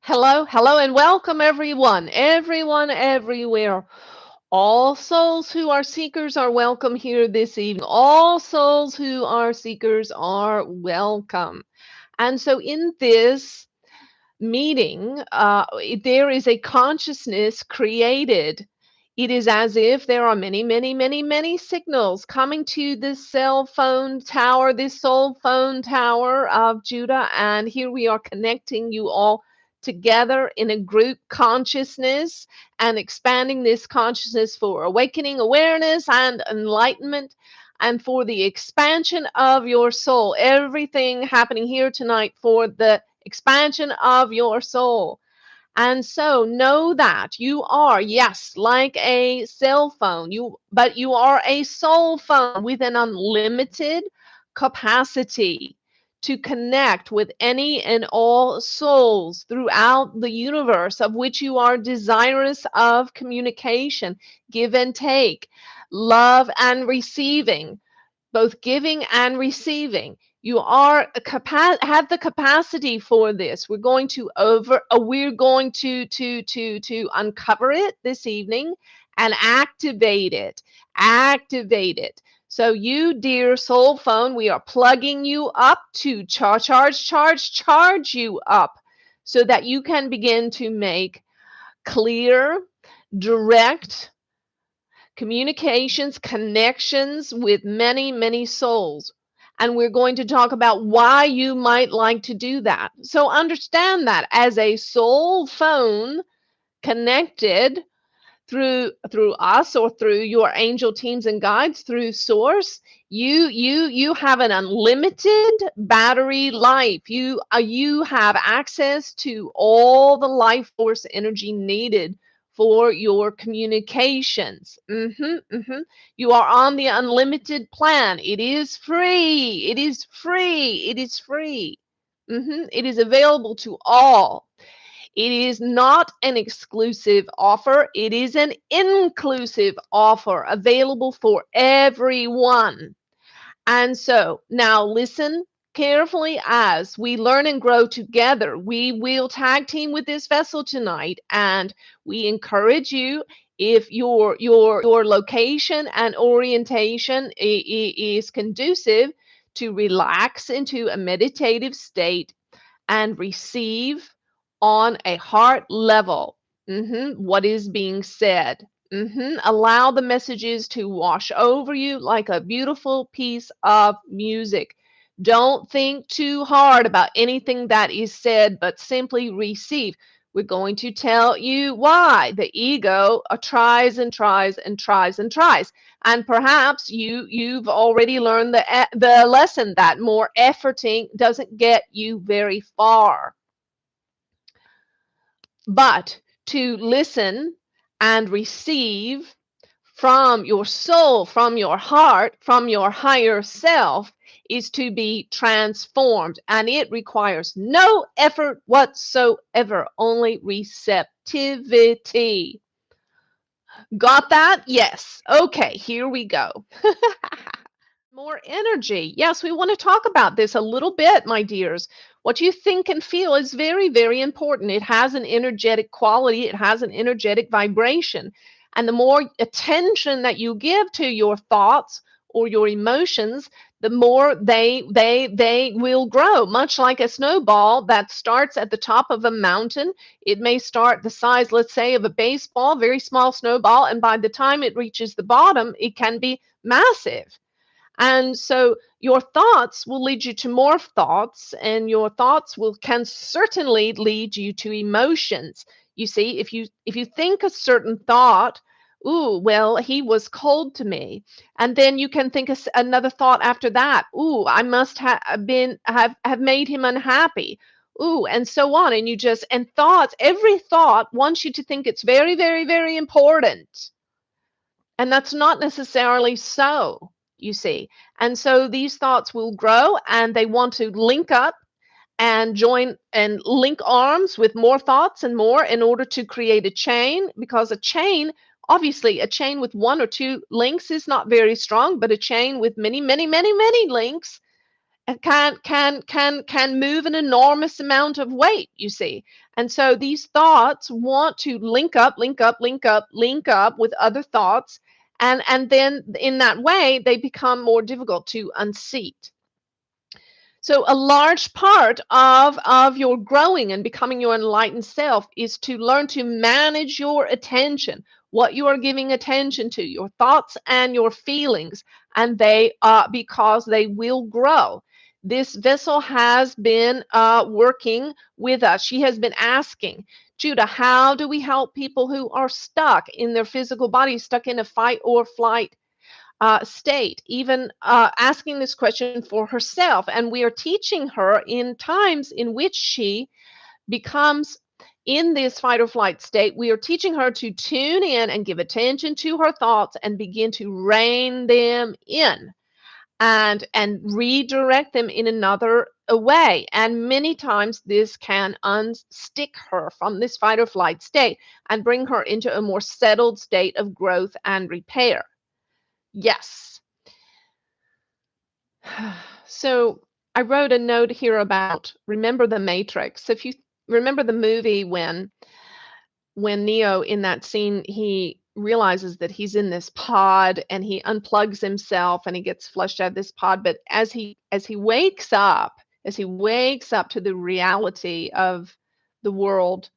Hello, hello, and welcome everyone, everywhere. All souls who are seekers are welcome here this evening. All souls who are seekers are welcome. And so, in this meeting, there is a consciousness created. It is as if there are many, many, many, many signals coming to this cell phone tower, this soul phone tower of Judah. And here we are connecting you all together in a group consciousness and expanding this consciousness for awakening awareness and enlightenment and for the expansion of your soul. Everything happening here tonight for the expansion of your soul. And so know that you are, yes, like a cell phone, but you are a soul phone with an unlimited capacity to connect with any and all souls throughout the universe of which you are desirous of communication, give and take, love and receiving, both giving and receiving. You are have the capacity for this. We're going to uncover it this evening and activate it. Activate it. So you, dear soul phone, we are plugging you up to charge you up so that you can begin to make clear, direct communications, connections with many, many souls. And we're going to talk about why you might like to do that. So understand that as a soul phone connected through us or through your angel teams and guides through source, you have an unlimited battery life. You have access to all the life force energy needed for your communications. You are on the unlimited plan. It is free. It is free. It is free. It is available to all. It is not an exclusive offer. It is an inclusive offer available for everyone. And so now listen carefully as we learn and grow together. We will tag team with this vessel tonight, and we encourage you, if your location and orientation is conducive, to relax into a meditative state and receive on a heart level what is being said. Allow the messages to wash over you like a beautiful piece of music. Don't think too hard about anything that is said, but simply receive. We're going to tell you why the ego tries and tries and tries and tries. And perhaps you've already learned the lesson that more efforting doesn't get you very far. But to listen and receive from your soul, from your heart, from your higher self is to be transformed. And it requires no effort whatsoever, only receptivity. Got that? Yes. Okay, here we go. More energy. Yes, we want to talk about this a little bit, my dears. What you think and feel is very, very important. It has an energetic quality, it has an energetic vibration. And the more attention that you give to your thoughts or your emotions, the more they will grow, much like a snowball that starts at the top of a mountain. It may start the size, let's say, of a baseball, very small snowball, and by the time it reaches the bottom, it can be massive. And so your thoughts will lead you to more thoughts, and your thoughts will can certainly lead you to emotions. You see, if you think a certain thought, ooh, well, he was cold to me, and then you can think another thought after that, ooh, I must have made him unhappy. Ooh, and so on. And you just, and thoughts, every thought wants you to think it's very, very, very important. And that's not necessarily so, you see. And so these thoughts will grow and they want to link up and join and link arms with more thoughts and more in order to create a chain, because a chain, obviously, a chain with one or two links is not very strong, but a chain with many, many, many, many links can move an enormous amount of weight, you see. And so these thoughts want to link up, link up, link up, link up with other thoughts, and then in that way they become more difficult to unseat. So a large part of your growing and becoming your enlightened self is to learn to manage your attention, what you are giving attention to, your thoughts and your feelings, and they because they will grow. This vessel has been working with us. She has been asking, Judah, how do we help people who are stuck in their physical body, stuck in a fight or flight state, even asking this question for herself. And we are teaching her in times in which she becomes in this fight or flight state, we are teaching her to tune in and give attention to her thoughts and begin to rein them in and redirect them in another way. And many times this can unstick her from this fight or flight state and bring her into a more settled state of growth and repair. Yes. So I wrote a note here about remember the Matrix. If you remember the movie when Neo in that scene he realizes that he's in this pod and he unplugs himself and he gets flushed out of this pod, but as he wakes up, to the reality of the world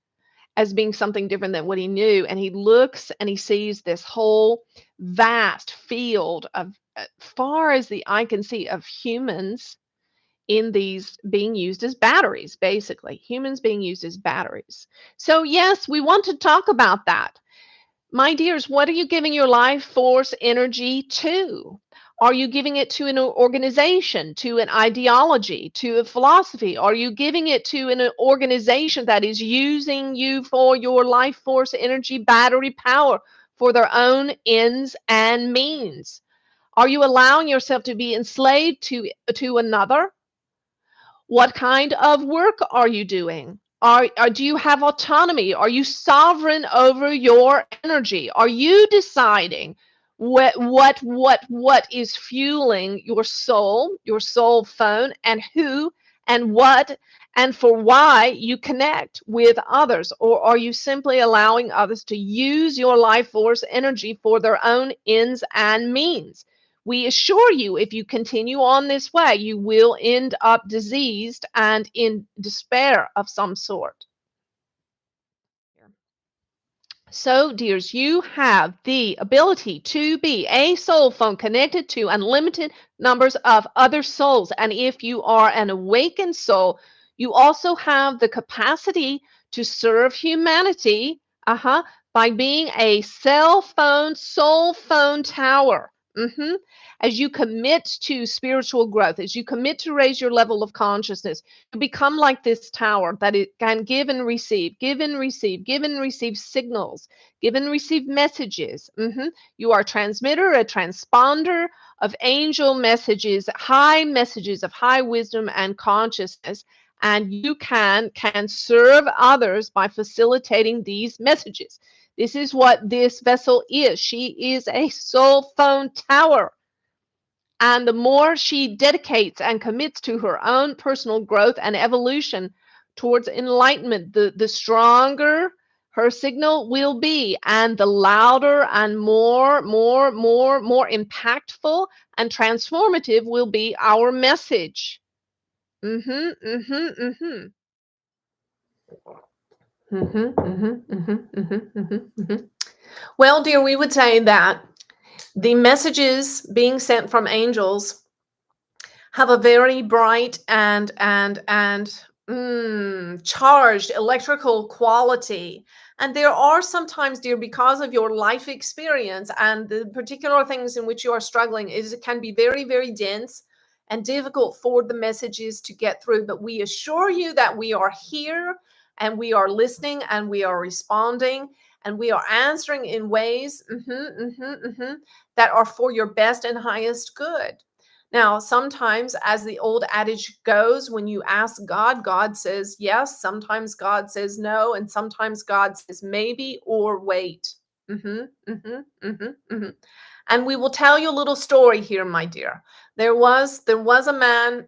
as being something different than what he knew, and he looks and he sees this whole vast field of far as the eye can see of humans in these being used as batteries, basically humans being used as batteries. So yes, we want to talk about that. My dears, what are you giving your life force energy to? Are you giving it to an organization, to an ideology, to a philosophy? Are you giving it to an organization that is using you for your life force energy battery power for their own ends and means? Are you allowing yourself to be enslaved to another? What kind of work are you doing? Do you have autonomy? Are you sovereign over your energy? Are you deciding what is fueling your soul phone, and who and what and for why you connect with others? Or are you simply allowing others to use your life force energy for their own ends and means? We assure you, if you continue on this way, you will end up diseased and in despair of some sort. So, dears, you have the ability to be a soul phone connected to unlimited numbers of other souls. And if you are an awakened soul, you also have the capacity to serve humanity by being a cell phone, soul phone tower. As you commit to spiritual growth, as you commit to raise your level of consciousness, you become like this tower that it can give and receive, give and receive, give and receive signals, give and receive messages. You are a transmitter, a transponder of angel messages of high wisdom and consciousness. And you can serve others by facilitating these messages. This is what this vessel is. She is a soul phone tower. And the more she dedicates and commits to her own personal growth and evolution towards enlightenment, the stronger her signal will be, and the louder and more impactful and transformative will be our message. Well, dear, we would say that the messages being sent from angels have a very bright and charged electrical quality. And there are sometimes, dear, because of your life experience and the particular things in which you are struggling, it can be very, very dense and difficult for the messages to get through. But we assure you that we are here and we are listening and we are responding and we are answering in ways that are for your best and highest good. Now, sometimes, as the old adage goes, when you ask God, God says yes. Sometimes God says no. And sometimes God says maybe or wait. And we will tell you a little story here, my dear. There was a man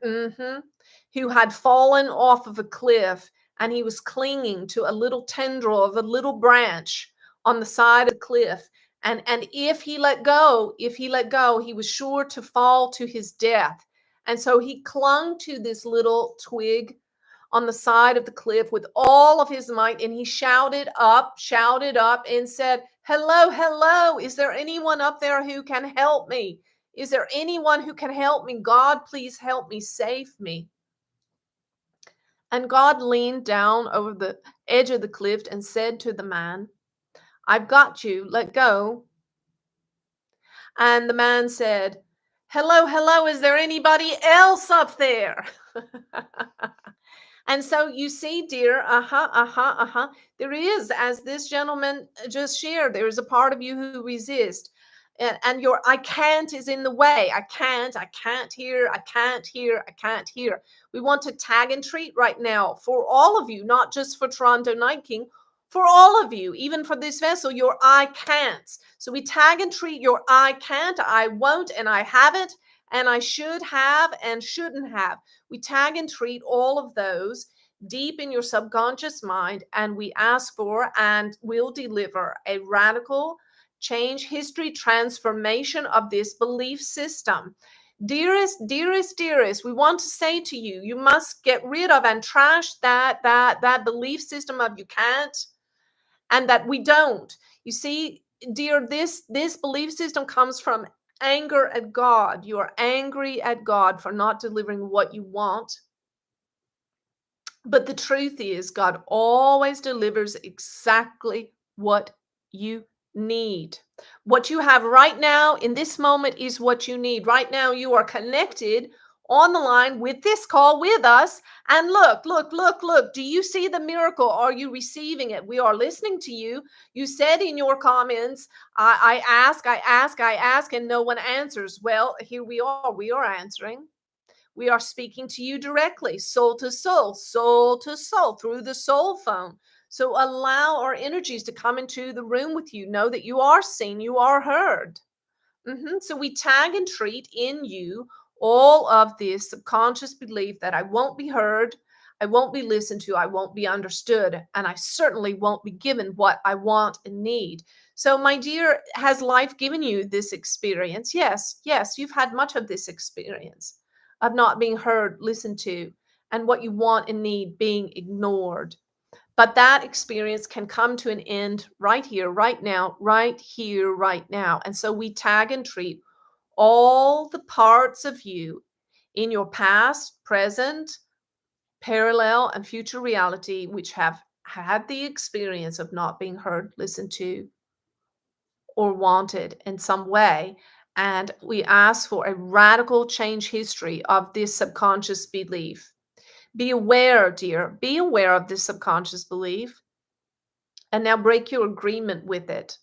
who had fallen off of a cliff, and he was clinging to a little tendril of a little branch on the side of the cliff. And if he let go, he was sure to fall to his death. And so he clung to this little twig on the side of the cliff with all of his might, and he shouted up and said, "Hello, hello, is there anyone up there who can help me? Is there anyone who can help me? God, please help me, save me." And God leaned down over the edge of the cliff and said to the man, "I've got you, let go." And the man said, "Hello, hello, is there anybody else up there?" And so you see, dear, there is, as this gentleman just shared, there is a part of you who resist. And your "I can't" is in the way. I can't hear, I can't hear, I can't hear. We want to tag and treat right now for all of you, not just for Toronto Night King, for all of you, even for this vessel, your "I can't." So we tag and treat your "I can't," "I won't," and "I haven't," and "I should have," and "shouldn't have." We tag and treat all of those deep in your subconscious mind, and we ask for and will deliver a radical change, history, transformation of this belief system. Dearest, dearest, dearest, we want to say to you, you must get rid of and trash that belief system of "you can't" and that "we don't." You see, dear, this belief system comes from anger at God. You are angry at God for not delivering what you want. But the truth is, God always delivers exactly what you need. What you have right now in this moment is what you need. Right now, you are connected on the line with this call with us. And look, look, look, look. Do you see the miracle? Are you receiving it? We are listening to you. You said in your comments, I ask, I ask, I ask, and no one answers. Well, here we are. We are answering. We are speaking to you directly, soul to soul, through the soul phone. So allow our energies to come into the room with you. Know that you are seen, you are heard. So we tag and treat in you all of this subconscious belief that I won't be heard, I won't be listened to, I won't be understood, and I certainly won't be given what I want and need. So, my dear, has life given you this experience? Yes, yes, you've had much of this experience of not being heard, listened to, and what you want and need being ignored. But that experience can come to an end right here, right now, right here, right now. And so we tag and treat all the parts of you in your past, present, parallel, and future reality which have had the experience of not being heard, listened to, or wanted in some way. And we ask for a radical change history of this subconscious belief. Be aware, dear, be aware of this subconscious belief, and now break your agreement with it.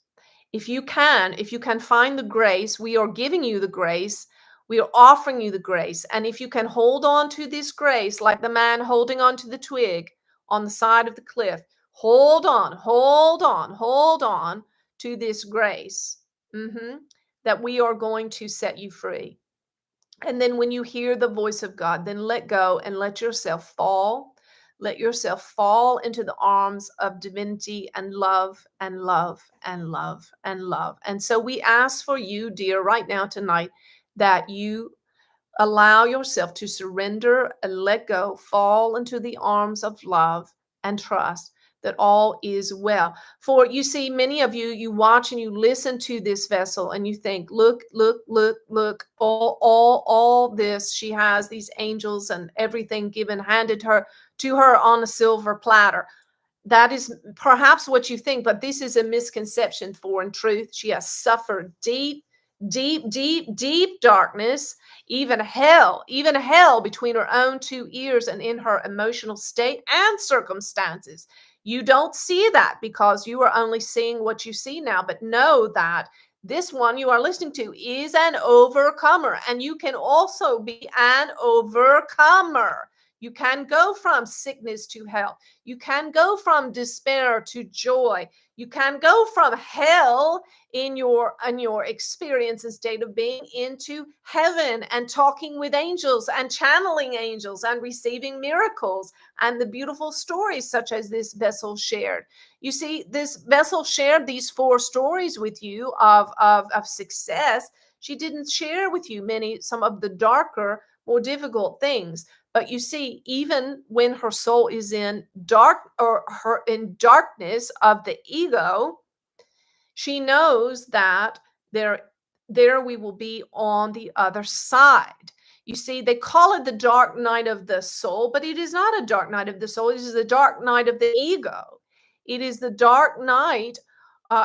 If you can find the grace, we are giving you the grace. We are offering you the grace. And if you can hold on to this grace, like the man holding on to the twig on the side of the cliff, hold on, hold on, hold on to this grace, that we are going to set you free. And then when you hear the voice of God, then let go and let yourself fall. Let yourself fall into the arms of divinity and love and love and love and love. And so we ask for you, dear, right now tonight, that you allow yourself to surrender and let go, fall into the arms of love and trust that all is well. For you see, many of you, you watch and you listen to this vessel and you think, look, look, look, look, all this, she has these angels and everything given, handed her to her on a silver platter. That is perhaps what you think, but this is a misconception. For in truth, she has suffered deep, deep, deep, deep darkness, even hell between her own two ears and in her emotional state and circumstances. You don't see that because you are only seeing what you see now, but know that this one you are listening to is an overcomer, and you can also be an overcomer. You can go from sickness to health. You can go from despair to joy. You can go from hell in your experience and state of being into heaven and talking with angels and channeling angels and receiving miracles and the beautiful stories such as this vessel shared. You see, this vessel shared these 4 stories with you of success. She didn't share with you some of the darker, more difficult things. But you see, even when her soul is in darkness of the ego, she knows that there we will be on the other side. You see, they call it the dark night of the soul, but it is not a dark night of the soul. It is the dark night of the ego. It is the dark night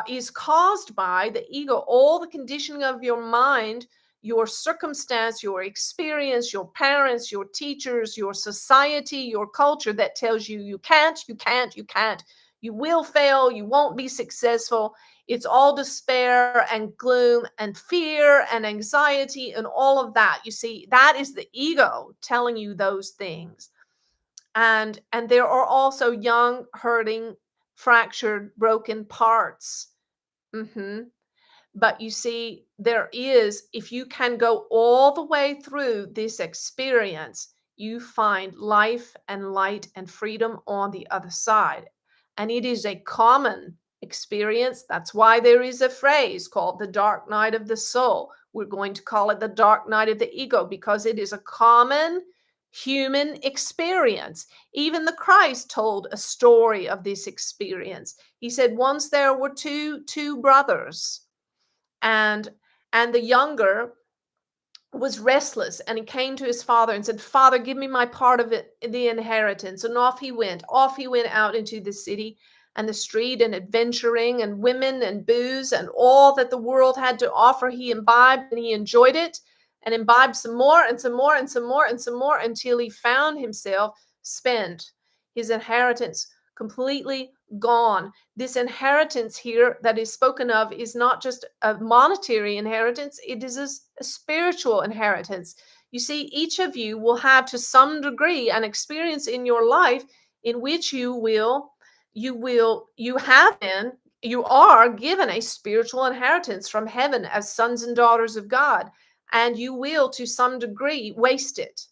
is caused by the ego, all the conditioning of your mind, your circumstance, your experience, your parents, your teachers, your society, your culture that tells you you can't, you can't, you can't, you will fail, you won't be successful. It's all despair and gloom and fear and anxiety and all of that. You see, that is the ego telling you those things. And there are also young, hurting, fractured, broken parts. But you see, if you can go all the way through this experience, you find life and light and freedom on the other side. And it is a common experience. That's why there is a phrase called the dark night of the soul. We're going to call it the dark night of the ego because it is a common human experience. Even the Christ told a story of this experience. He said, once there were two brothers, and the younger was restless, and he came to his father and said, Father, give me my part of it, the inheritance. And off he went out into the city and the street, and adventuring and women and booze and all that the world had to offer. He imbibed and he enjoyed it and imbibed some more and some more and some more and some more until he found himself spent, his inheritance completely gone. This inheritance here that is spoken of is not just a monetary inheritance, it is a spiritual inheritance. You see, each of you will have to some degree an experience in your life in which you are given a spiritual inheritance from heaven as sons and daughters of God, and you will to some degree waste it.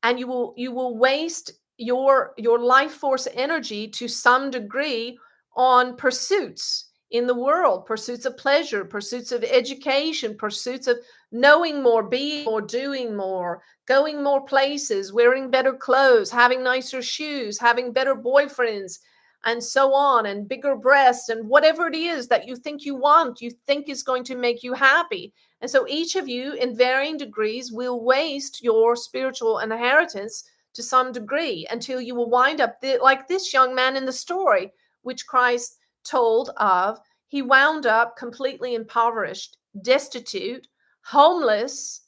And you will waste your life force energy to some degree on pursuits in the world, pursuits of pleasure, pursuits of education, pursuits of knowing more, being more, doing more, going more places, wearing better clothes, having nicer shoes, having better boyfriends, and so on, and bigger breasts, and whatever it is that you think you want, you think is going to make you happy. And so each of you in varying degrees will waste your spiritual inheritance to some degree until you will wind up like this young man in the story, which Christ told of. He wound up completely impoverished, destitute, homeless,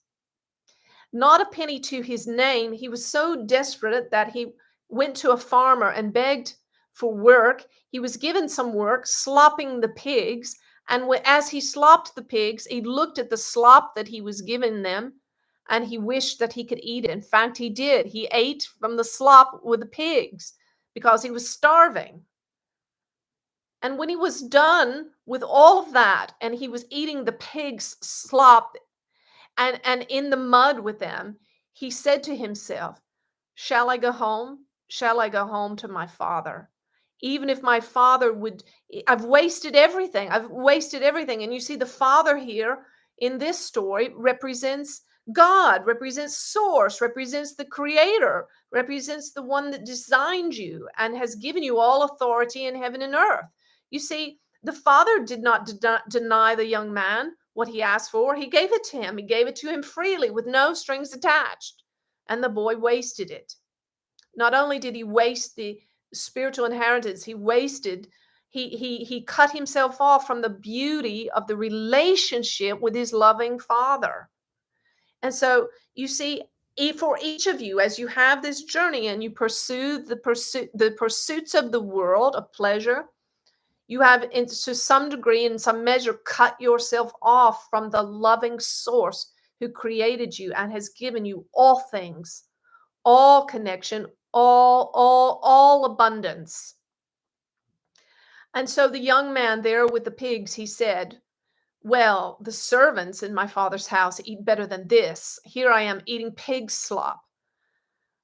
not a penny to his name. He was so desperate that he went to a farmer and begged for work. He was given some work, slopping the pigs. And as he slopped the pigs, he looked at the slop that he was giving them, and he wished that he could eat it. In fact, he did. He ate from the slop with the pigs because he was starving. And when he was done with all of that, and he was eating the pig's slop and in the mud with them, he said to himself, shall I go home? Shall I go home to my father? Even if my father would, I've wasted everything. I've wasted everything. And you see, the father here in this story represents God, represents source, represents the creator, represents the one that designed you and has given you all authority in heaven and earth. You see, the father did not deny the young man what he asked for. He gave it to him. He gave it to him freely with no strings attached. And the boy wasted it. Not only did he waste the spiritual inheritance, he cut himself off from the beauty of the relationship with his loving father. And so you see, for each of you, as you have this journey and you pursue the pursuits of the world of pleasure, you have, to some degree, in some measure, cut yourself off from the loving source who created you and has given you all things all connection, all abundance. And so the young man there with the pigs, he said, well, the servants in my father's house eat better than this. Here I am eating pig slop.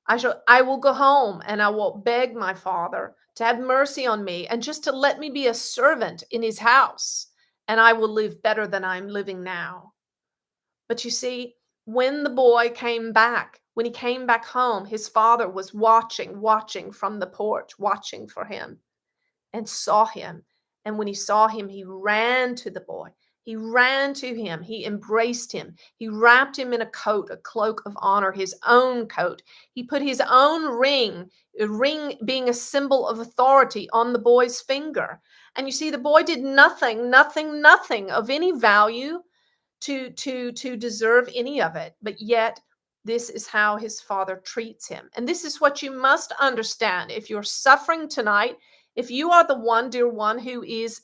I will go home and I will beg my father to have mercy on me and just to let me be a servant in his house, and I will live better than I'm living now. But you see, when the boy came back, when he came back home, his father was watching from the porch, watching for him, and saw him. And when he saw him, he ran to the boy. He ran to him. He embraced him. He wrapped him in a coat, a cloak of honor, his own coat. He put his own ring, a ring being a symbol of authority, on the boy's finger. And you see, the boy did nothing of any value to deserve any of it. But yet, this is how his father treats him. And this is what you must understand. If you're suffering tonight, if you are the one, dear one, who is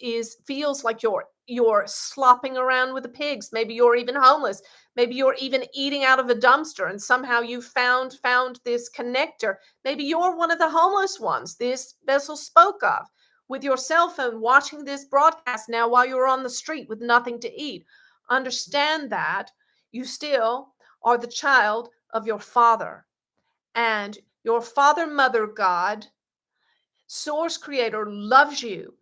feels like you're slopping around with the pigs, maybe you're even homeless, maybe you're even eating out of a dumpster, and somehow you found this connector. Maybe you're one of the homeless ones this vessel spoke of, with your cell phone watching this broadcast now while you're on the street with nothing to eat. Understand that you still are the child of your Father, and your Father, Mother, God, Source Creator loves you,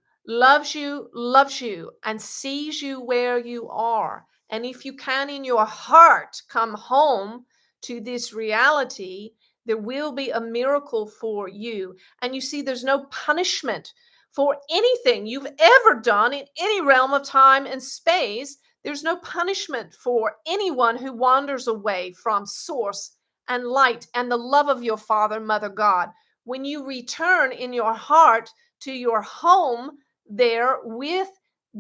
and sees you where you are. And if you can in your heart come home to this reality, there will be a miracle for you. And you see, there's no punishment for anything you've ever done in any realm of time and space. There's no punishment for anyone who wanders away from source and light and the love of your Father, Mother, God. When you return in your heart to your home there with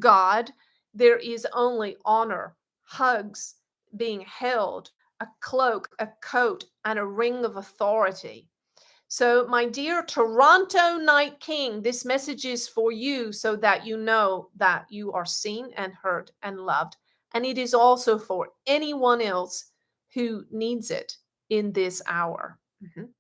God, there is only honor, hugs, being held, a cloak, a coat, and a ring of authority. So, my dear Toronto Night King, this message is for you so that you know that you are seen and heard and loved. And it is also for anyone else who needs it in this hour. Mhm.